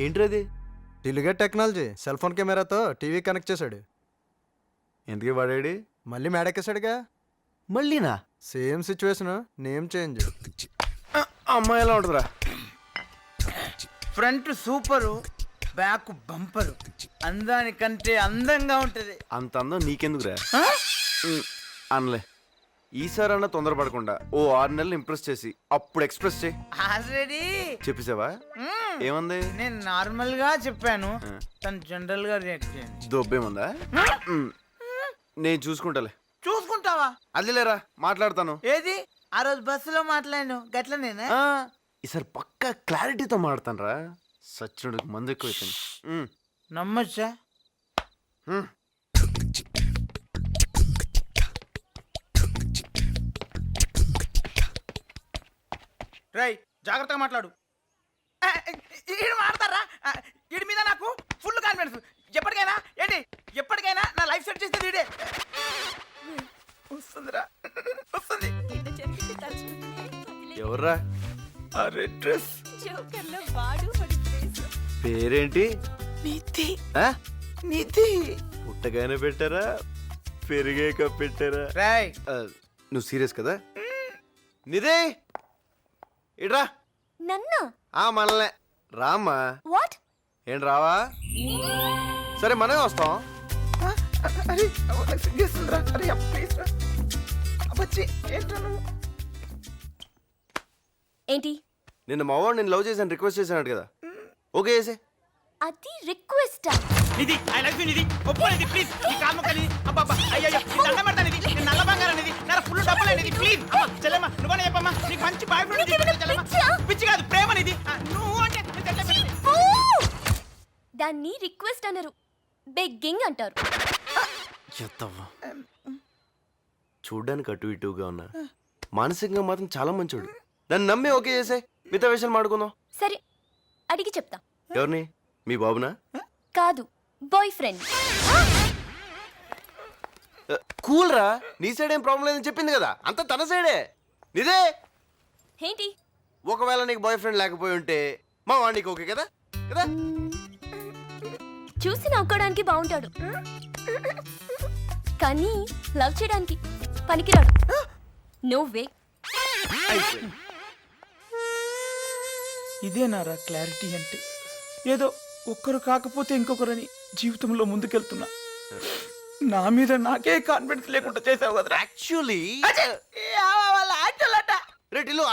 ఏంట్రది? టిలుగే technology cell phone కెమెరాతో TV connect చేశాడు. ఎందుకు వాడాడి? మళ్ళీ మేడెక్కేశాడుగా. మళ్ళీనా? Same situation, name change. అమ్మాయి ఎలా ఉంటుందిరా? ఫ్రంట్ సూపరు, బ్యాక్ బంపరు, అందానికంటే అందంగా ఉంటది. అంత అందం నీకెందుకురా? అనలే, ఈసారన్నా తొందరపడకుండా ఓ 6 నెలలు ఇంప్రెస్ చేసి అప్పుడు ఎక్స్ప్రెస్ చేయి. ఆల్రెడీ చెప్పేసావా? ఏముంది? నేను నార్మల్ గా చెప్పాను, తను జనరల్ గా రియాక్ట్ చేయండి. దొబ్బేముందా? నేను చూసుకుంటాలే. చూసుకుంటావా? అదిలేరా, మాట్లాడతాను. ఏది ఆ రోజు బస్సులో మాట్లాడాను గట్ల నేనే. ఈసారి పక్కా క్లారిటీతో మాడతాను రా. సచ్చుడికి మందు ఎక్కువ అయిపోయింది. నమ్మొచ్చా? రై జాగ్రత్తగా మాట్లాడు. ఈడు మాట్లాడతారా? ఈడి మీద నాకు ఫుల్ కాన్ఫిడెన్స్. ఎప్పటికైనా ఏంటి, ఎప్పటికైనా నా లైఫ్ సెట్ చేసేది ఈడే. వస్తుందిరా, వస్తుంది. ఎవర్రా? అరే డ్రెస్ పేరేంటి? నిధి. ఆ? నిధి పుట్టగానే పెట్టారా, పెరిగాక పెట్టారా? రాయ్ నువ్వు సీరియస్ కదా? నిదే ఇడ్రా. నన్నా? మనలే రామ్మా. వాట్? ఏంటి రావా? సరే మనమే వస్తాం. అరే సిగ్గేస్తుందిరా. అరే ప్లీజ్ రా. అబ్బచ్చి ఏంట్రా నువ్వు? ఏంటి? నిన్న మావాడు నేను లవ్ చేశాను, రిక్వెస్ట్ చేశాను కదా, ఓకే చేసే. అది request. Nidhi I love you Nidhi. ఒప్పు నిధి ప్లీజ్. నీ కాలు మొక్క నిధి. అబ్బబ్బా అయ్యో నీ దండం పెడతా నిధి. నీ నల్ల బంగారం నిధి. నా ఫుల్ డబ్బులే నిధి ప్లీజ్. అమ్మ చెల్లెమ్మ నువ్వనే చెప్పమ్మా. నీకు మంచి బాయ్ ఫ్రెండ్ నిధి. చెల్లెమ్మ పిచ్చి కాదు, ప్రేమ నిధి. నువ్వు అంటే దాన్ని రిక్వెస్ట్ అనరు, బెగ్గింగ్ అంటారు. చూడ్డానికి అటు ఇటుగా ఉన్నా, మానసికంగా మాత్రం చాలా మంచోడు. దాన్ని నమ్మి ఓకే చేసే, మిగతా విషయాలు మాడుకుందాం. సరే అడిగి చెప్తా. ఎవరిని? మీ బాబునా? కాదు, బాయ్ ఫ్రెండ్. కూల్ రా, నీ సైడ్ ఏం ప్రాబ్లం లేదని చెప్పింది కదా, అంత తన సైడే. నిదే ఏంటి? ఒకవేళ నీకు బాయ్ ఫ్రెండ్ లేకపోయి ఉంటే మా వాడికి ఓకే కదా కదా? చూసి నవ్వుకోవడానికి బాగుంటాడు, కానీ లవ్ చేయడానికి పనికిరాడు. No way. ఇదేనారా క్లారిటీ అంటే? ఏదో ఒక్కరు కాకపోతే ఇంకొకరని జీవితంలో ముందుకెళ్తున్నా. నా మీద నాకే కాన్ఫిడెన్స్ లేకుండా చేసావు కదా. యాక్చువల్లీ వాళ్ళ యాక్చువల్ అట. రేటిలో